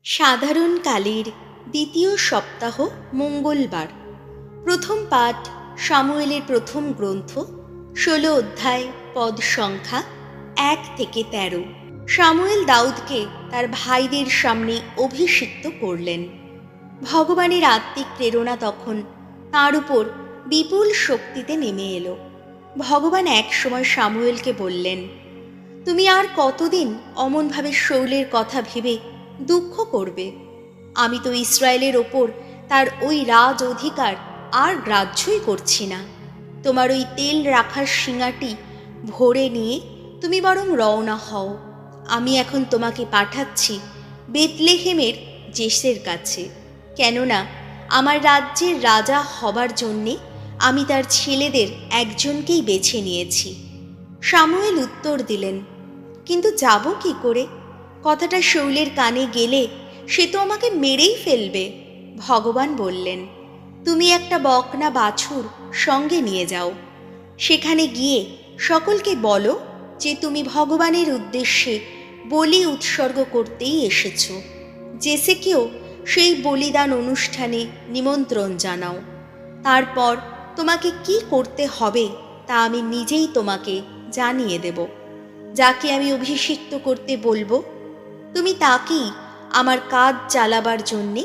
সাধারণকালের দ্বিতীয় সপ্তাহ মঙ্গলবার। প্রথম পাঠ সামুয়েলের প্রথম গ্রন্থ 16 অধ্যায়, পদ সংখ্যা 1 থেকে 13। সামুয়েল দাউদকে তার ভাইদের সামনে অভিষিক্ত করলেন। ভগবানের আত্মিক প্রেরণা তখন তার উপর বিপুল শক্তিতে নেমে এলো। ভগবান এক সময় সামুয়েলকে বললেন, তুমি আর কতদিন অমনভাবে শৌলের কথা ভেবে দুঃখ করবে? আমি তো ইসরায়েলের ওপর তার ওই রাজ অধিকার আর গ্রাহ্যই করছি না। তোমার ওই তেল রাখার শিঙাটি ভরে নিয়ে তুমি বরং রওনা হও। আমি এখন তোমাকে পাঠাচ্ছি বেতলেহেমের জেসের কাছে, কেননা আমার রাজ্যের রাজা হবার জন্যে আমি তার ছেলেদের একজনকেই বেছে নিয়েছি। সামুয়েল উত্তর দিলেন, কিন্তু যাব কি করে? কথাটা শৌলের কানে গেলে সে তো আমাকে মেরেই ফেলবে। ভগবান বললেন, তুমি একটা বকনা বাছুর সঙ্গে নিয়ে যাও। সেখানে গিয়ে সকলকে বলো যে তুমি ভগবানের উদ্দেশ্যে বলি উৎসর্গ করতেই এসেছ। জেসেকেও সেই বলিদান অনুষ্ঠানে নিমন্ত্রণ জানাও। তারপর তোমাকে কি করতে হবে তা আমি নিজেই তোমাকে জানিয়ে দেব। যাকে আমি অভিষিক্ত করতে বলবো, তুমি তাকেই আমার কাজ চালাবার জন্যে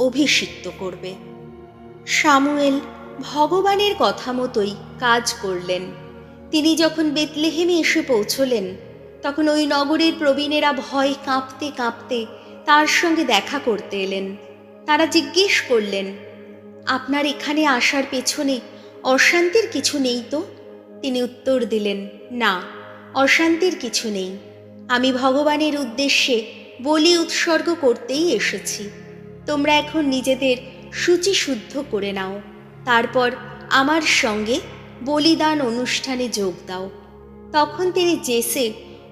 অভিষিক্ত করবে। সামুয়েল ভগবানের কথা মতোই কাজ করলেন। তিনি যখন বেতলেহেমে এসে পৌঁছলেন, তখন ওই নগরের প্রবীণেরা ভয়ে কাঁপতে কাঁপতে তার সঙ্গে দেখা করতে এলেন। তারা জিজ্ঞেস করলেন, আপনার এখানে আসার পেছনে অশান্তির কিছু নেই তো? তিনি উত্তর দিলেন, না, অশান্তির কিছু নেই। আমি ভগবানের উদ্দেশ্যে বলি উৎসর্গ করতেই এসেছি। তোমরা এখন নিজেদের শুচিশুদ্ধ করে নাও, তারপর আমার সঙ্গে বলিদান অনুষ্ঠানে যোগ দাও। তখন তিনি জেসে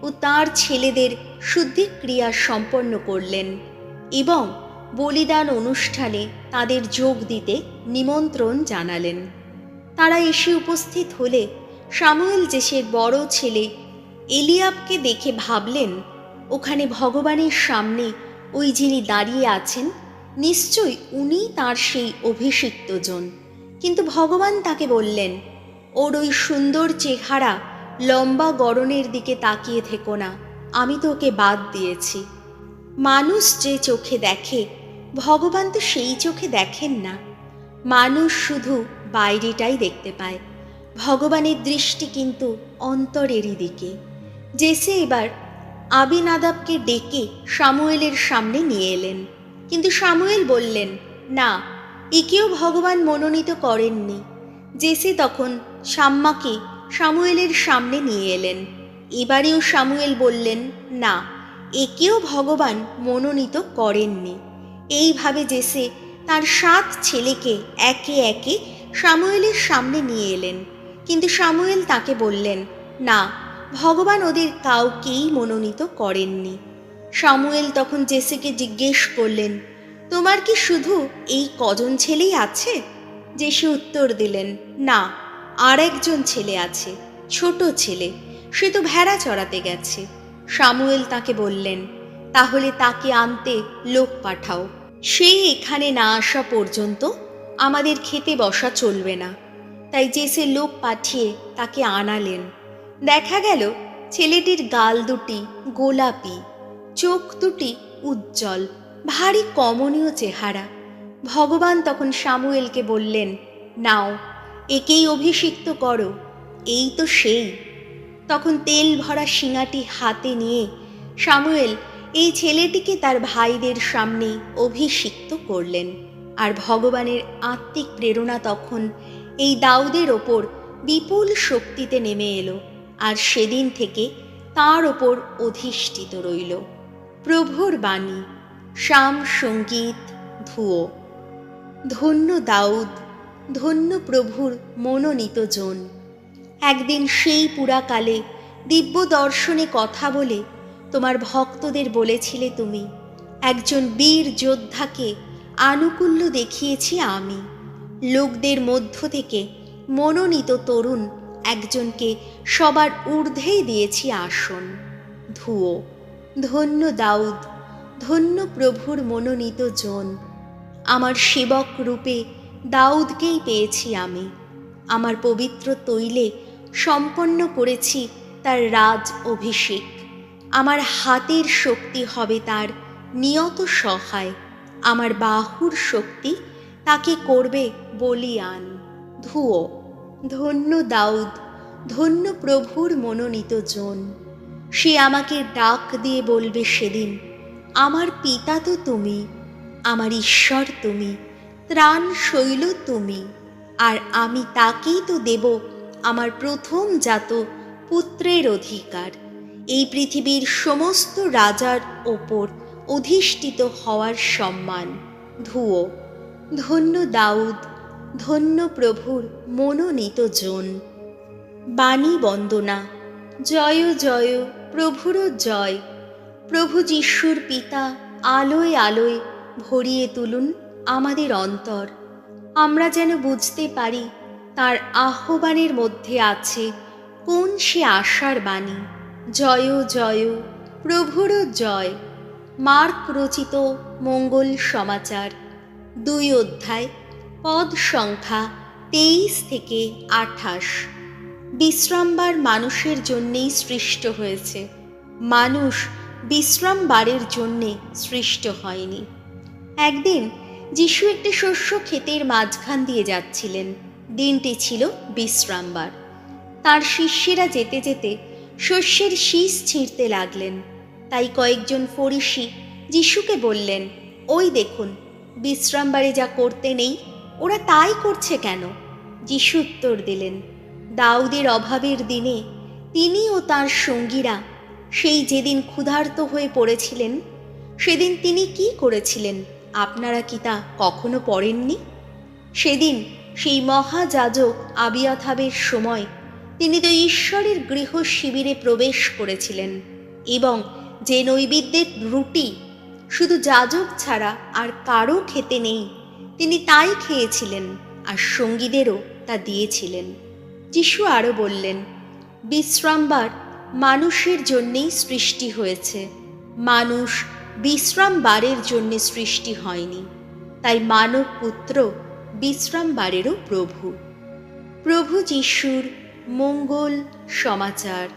ও তাঁর ছেলেদের শুদ্ধিক্রিয়া সম্পন্ন করলেন এবং বলিদান অনুষ্ঠানে তাদের যোগ দিতে নিমন্ত্রণ জানালেন। তারা এসে উপস্থিত হলে সামুয়েল জেসের বড় ছেলে এলিয়াবকে দেখে ভাবলেন, ওখানে ভগবানের সামনে ওই যিনি দাঁড়িয়ে আছেন, নিশ্চয়ই উনি তার সেই অভিষিক্ত জন। কিন্তু ভগবান তাকে বললেন, ওর ওই সুন্দর চেহারা লম্বা গড়নের দিকে তাকিয়ে থেকো না, আমি তো ওকে বাদ দিয়েছি। মানুষ যে চোখে দেখে, ভগবান তো সেই চোখে দেখেন না। মানুষ শুধু বাইরেটাই দেখতে পায়, ভগবানের দৃষ্টি কিন্তু অন্তরেরই দিকে। জেসে এবার আবিনাদাবকে ডেকে সামুয়েলের সামনে নিয়ে এলেন। কিন্তু সামুয়েল বললেন, না, একেও ভগবান মনোনীত করেননি। জেসে তখন শাম্মাকে সামুয়েলের সামনে নিয়ে এলেন। এবারেও সামুয়েল বললেন, না, একেও ভগবান মনোনীত করেননি। এইভাবে জেসে তার 7 ছেলেকে একে একে সামুয়েলের সামনে নিয়ে এলেন। কিন্তু সামুয়েল তাকে বললেন, না, ভগবান ওদের কাউকেই মনোনীত করেননি। সামুয়েল তখন জেসেকে জিজ্ঞেস করলেন, তোমার কি শুধু এই কজন ছেলেই আছে? জেসে উত্তর দিলেন, না, আর একজন ছেলে আছে, ছোট ছেলে, সে তো ভেড়া চড়াতে গেছে। সামুয়েল তাকে বললেন, তাহলে তাকে আনতে লোক পাঠাও। সে এখানে না আসা পর্যন্ত আমাদের খেতে বসা চলবে না। তাই জেসে লোক পাঠিয়ে তাকে আনালেন। দেখা গেল ছেলেটির গাল দুটি গোলাপি, চোখ দুটি উজ্জ্বল, ভারী কমনীয় চেহারা। ভগবান তখন সামুয়েলকে বললেন, নাও, একেই অভিষিক্ত করো, এই তো সেই। তখন তেল ভরা শিঙাটি হাতে নিয়ে সামুয়েল এই ছেলেটিকে তার ভাইদের সামনে অভিষিক্ত করলেন। আর ভগবানের আত্মিক প্রেরণা তখন এই দাউদের ওপর বিপুল শক্তিতে নেমে এলো, আর সেদিন থেকে তার ওপর অধিষ্ঠিত রইল। প্রভুর বাণী, শাম সঙ্গীত ধুয়ো। ধন্য দাউদ, ধন্য প্রভুর মনোনীত জন। একদিন সেই পুরাকালে দিব্য দর্শনে কথা বলে তোমার ভক্তদের বলেছিলে তুমি, একজন বীর যোদ্ধাকে আনুকূল্য দেখিয়েছি আমি। লোকদের মধ্য থেকে মনোনীত তরুণ একজনকে সবার ঊর্ধ্বেই দিয়েছি আসন। ধুয়ো। ধন্য দাউদ, ধন্য প্রভুর মনোনীত জন। আমার সেবক রূপে দাউদকেই পেয়েছি আমি। আমার পবিত্র তৈলে সম্পন্ন করেছি তার রাজ অভিষেক। আমার হাতের শক্তি হবে তার নিয়ত সহায়। আমার বাহুর শক্তি তাকে করবে বলিয়ান। ধুয়ো। ধন্য দাউদ, ধন্য প্রভুর মনোনীত জন। সে আমাকে ডাক দিয়ে বলবে সেদিন, আমার পিতা তো তুমি, আমার ঈশ্বর তুমি, ত্রাণ শৈল তুমি। আর আমি তাকেই তো দেব আমার প্রথম জাত পুত্রের অধিকার, এই পৃথিবীর সমস্ত রাজার ওপর অধিষ্ঠিত হওয়ার সম্মান। ধুয়ো। ধন্য দাউদ, ধন্য প্রভুর মনোনীত জন। বাণী বন্দনা। জয় জয় প্রভুর জয়। প্রভু যিশুর পিতা আলোয় আলোয় ভরিয়ে তুলুন আমাদের অন্তর। আমরা যেন বুঝতে পারি তার আহ্বানের মধ্যে আছে কোন সে আশার বাণী। জয় জয় প্রভুর জয়। মার্ক রচিত মঙ্গল সমাচার 2 অধ্যায়, পদ সংখ্যা 23 থেকে 28। বিশ্রামবার মানুষের জন্যেই সৃষ্ট হয়েছে, মানুষ বিশ্রামবারের জন্যে সৃষ্ট হয়নি। একদিন যিশু একটি শস্য ক্ষেতের মাঝখান দিয়ে যাচ্ছিলেন। দিনটি ছিল বিশ্রামবার। তার শিষ্যেরা যেতে যেতে শস্যের শীষ ছিঁড়তে লাগলেন। তাই কয়েকজন ফরিসি যিশুকে বললেন, ওই দেখুন, বিশ্রামবারে যা করতে নেই ওরা তাই করছে কেন? যিশু উত্তর দিলেন, দাউদের অভাবের দিনে তিনি ও তার সঙ্গীরা সেই যেদিন ক্ষুধার্ত হয়ে পড়েছিলেন, সেদিন তিনি কি করেছিলেন আপনারা কি তা কখনো পড়েননি? সেদিন সেই মহাযাজক আবিয়াথাবের সময় তিনি তো ঈশ্বরের গৃহ শিবিরে প্রবেশ করেছিলেন, এবং যে নৈবেদ্যের রুটি শুধু যাজক ছাড়া আর কারো খেতে নেই, তিনি তাই খেয়েছিলেন আর সঙ্গীদেরও তা দিয়েছিলেন। যিশু আরও বললেন, বিশ্রামবার মানুষের জন্যেই সৃষ্টি হয়েছে, মানুষ বিশ্রামবারের জন্যে সৃষ্টি হয়নি। তাই মানব পুত্র বিশ্রামবারেরও প্রভু। প্রভু যিশুর মঙ্গল সমাচার।